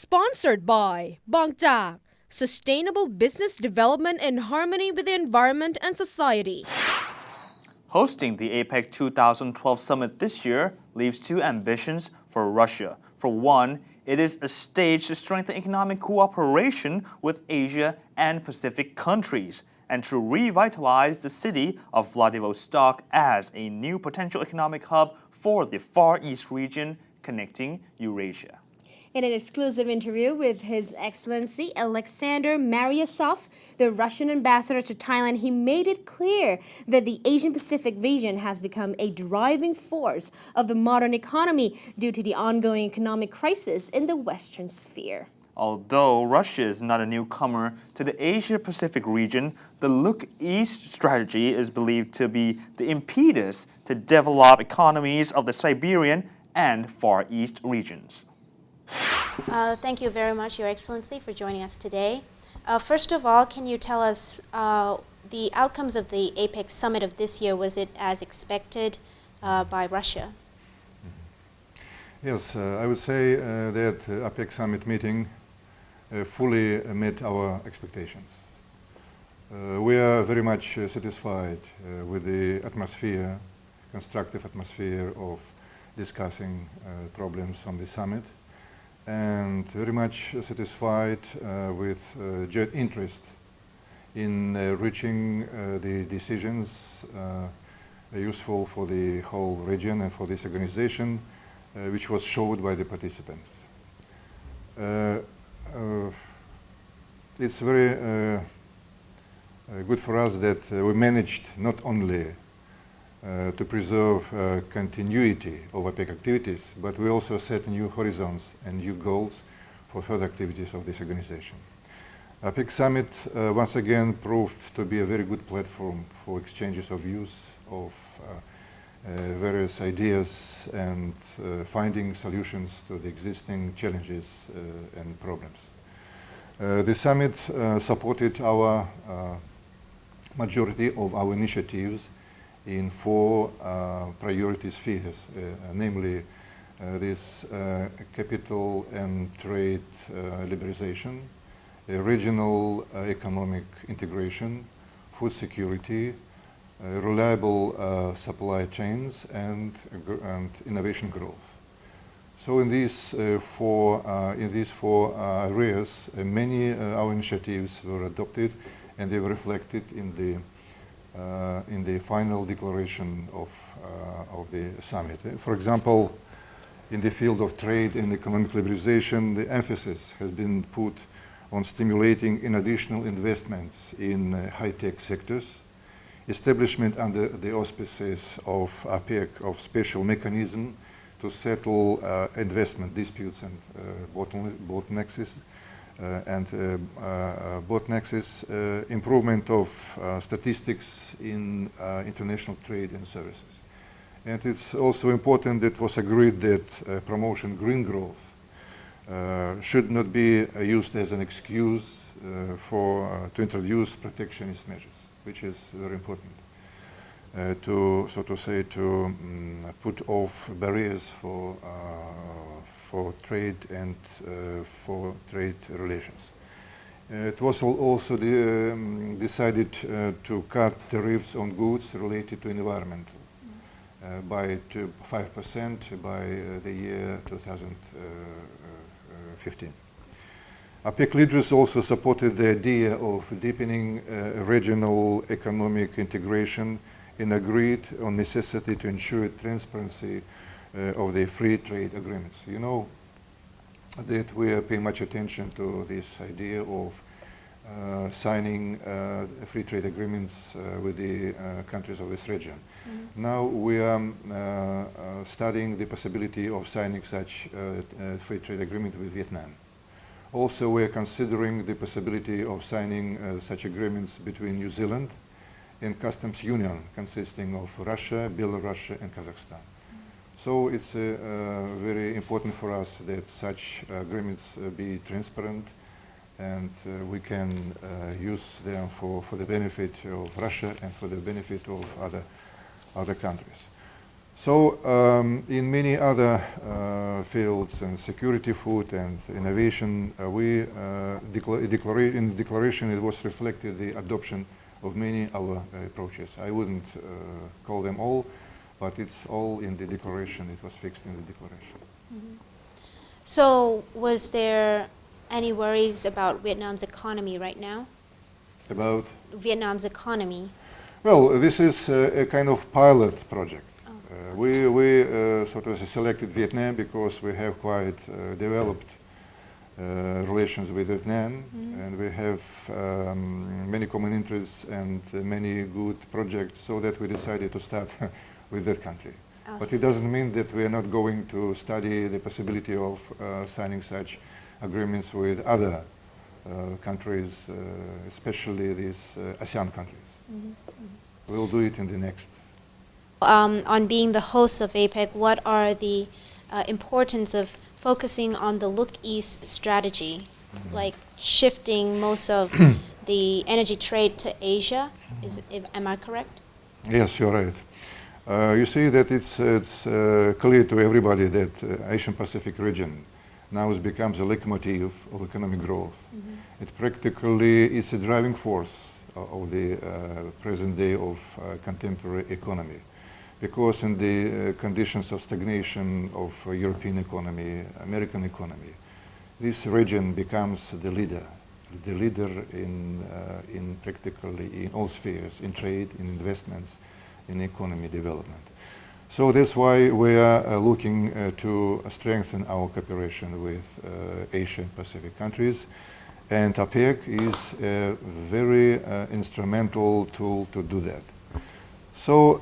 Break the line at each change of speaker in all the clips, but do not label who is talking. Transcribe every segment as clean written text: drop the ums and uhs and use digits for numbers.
Sponsored by Bangtak, Sustainable Business Development in Harmony with the Environment and Society.
Hosting the APEC 2012 summit this year leaves two ambitions for Russia. For one, it is a stage to strengthen economic cooperation with Asia and Pacific countries, and to revitalize the city of Vladivostok as a new potential economic hub for the Far East region connecting Eurasia.
In an exclusive interview with His Excellency Alexander Maryasov, the Russian ambassador to Thailand, he made it clear that the Asian-Pacific region has become a driving force of the modern economy due to the ongoing economic crisis in the Western sphere.
Although Russia is not a newcomer to the Asia-Pacific region, the Look East strategy is believed to be the impetus to develop economies of the Siberian and Far East regions.
Thank you very much, Your Excellency, for joining us today. First of all, can you tell us the outcomes of the APEC summit of this year? Was it as expected by Russia?
Yes, I would say that APEC summit meeting fully met our expectations. We are very much satisfied with the atmosphere, constructive atmosphere of discussing problems on the summit, and very much satisfied with joint interest in reaching the decisions useful for the whole region and for this organization, which was showed by the participants. It's very good for us that we managed not only to preserve continuity of APEC activities, but we also set new horizons and new goals for further activities of this organization. APEC Summit once again proved to be a very good platform for exchanges of views, of various ideas, and finding solutions to the existing challenges and problems. The summit supported our majority of our initiatives in four priority spheres, namely this capital and trade liberalization, regional economic integration, food security, reliable supply chains, and innovation growth. So in these four areas, many our initiatives were adopted, and they were reflected in the final declaration of the summit. For example, in the field of trade and economic liberalization, the emphasis has been put on stimulating in additional investments in high-tech sectors, establishment under the auspices of APEC of special mechanism to settle investment disputes and bottlenecks, improvement of statistics in international trade and services. And it's also important that it was agreed that promotion green growth should not be used as an excuse to introduce protectionist measures, which is very important to put off barriers for trade and for trade relations. It was also decided to cut tariffs on goods related to environment by 5% by the year 2015. APEC leaders also supported the idea of deepening regional economic integration and agreed on necessity to ensure transparency of the free trade agreements. You know that we are paying much attention to this idea of signing free trade agreements with the countries of this region. Mm-hmm. Now we are studying the possibility of signing such free trade agreement with Vietnam. Also, we are considering the possibility of signing such agreements between New Zealand and customs union consisting of Russia, Belarus, and Kazakhstan. So it's very important for us that such agreements be transparent, and we can use them for the benefit of Russia and for the benefit of other countries. So in many other fields and security, food and innovation. In the declaration it was reflected the adoption of many other approaches. I wouldn't call them all, but it's all in the declaration. It was fixed in the declaration.
Mm-hmm. So was there any worries about Vietnam's economy right now?
About?
Vietnam's economy.
Well, this is a kind of pilot project. We sort of selected Vietnam because we have quite developed relations with Vietnam, and we have many common interests and many good projects, so that we decided to start with that country. Okay. But it doesn't mean that we are not going to study the possibility of signing such agreements with other countries, especially these ASEAN countries. We'll do it in the next.
On being the host of APEC, what are the importance of focusing on the Look East strategy, like shifting most of the energy trade to Asia? Am I correct?
Yes, you're right. You see that it's clear to everybody that Asian Pacific region now becomes a locomotive of economic growth. It practically is a driving force of the present day of contemporary economy. Because in the conditions of stagnation of European economy, American economy, this region becomes the leader in practically in all spheres, in trade, in investments, in economy development. So that's why we are looking to strengthen our cooperation with Asian Pacific countries, and APEC is a very instrumental tool to do that. So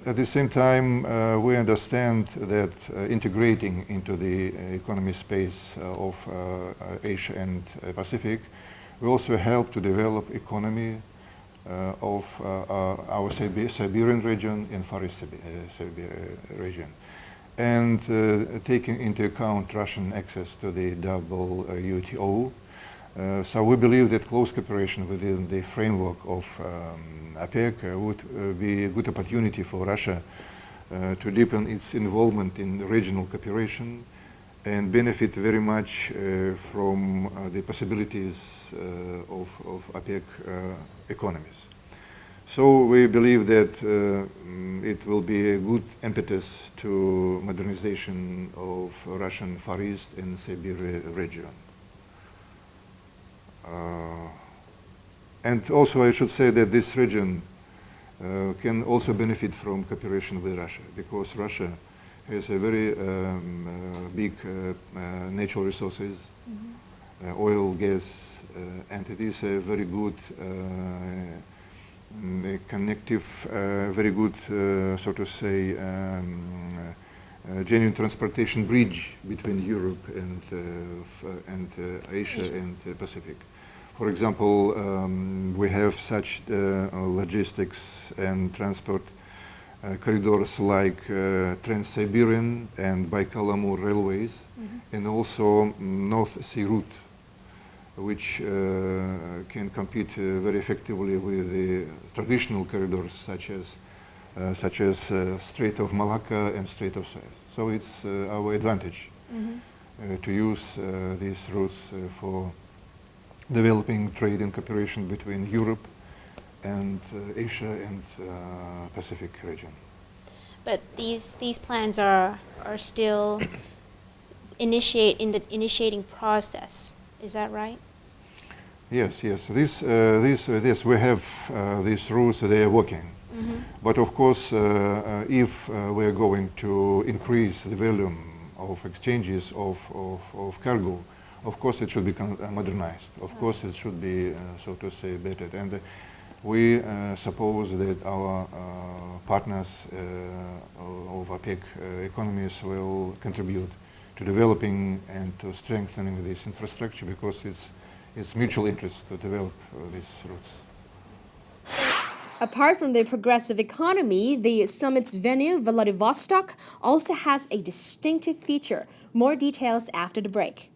at the same time, we understand that integrating into the economy space of Asia and Pacific will also help to develop economy of our Siberian region and Far East region. And taking into account Russian access to the WTO, so we believe that close cooperation within the framework of APEC would be a good opportunity for Russia to deepen its involvement in regional cooperation and benefit very much from the possibilities of APEC economies. So we believe that it will be a good impetus to modernization of Russian Far East and Siberia region. And also I should say that this region can also benefit from cooperation with Russia, because Russia has a very big natural resources, oil, gas, and it is a very good connective, very good, so to say, genuine transportation bridge between Europe and Asia and Pacific. For example, we have such logistics and transport corridors like Trans-Siberian and Baikal-Amur railways, and also North Sea route, which can compete very effectively with the traditional corridors such as Strait of Malacca and Strait of Suez. So it's our advantage to use these routes for developing trade and cooperation between Europe and Asia and Pacific region.
But these plans are still in the initiating process. Is that right?
Yes, yes. This we have these rules. They are working. But of course, if we are going to increase the volume of exchanges of cargo, of course it should be modernized. Of course it should be, so to say, better. And we suppose that our partners of APEC economies will contribute to developing and to strengthening this infrastructure, because it's mutual interest to develop these routes.
Apart from the progressive economy, the summit's venue, Vladivostok, also has a distinctive feature. More details after the break.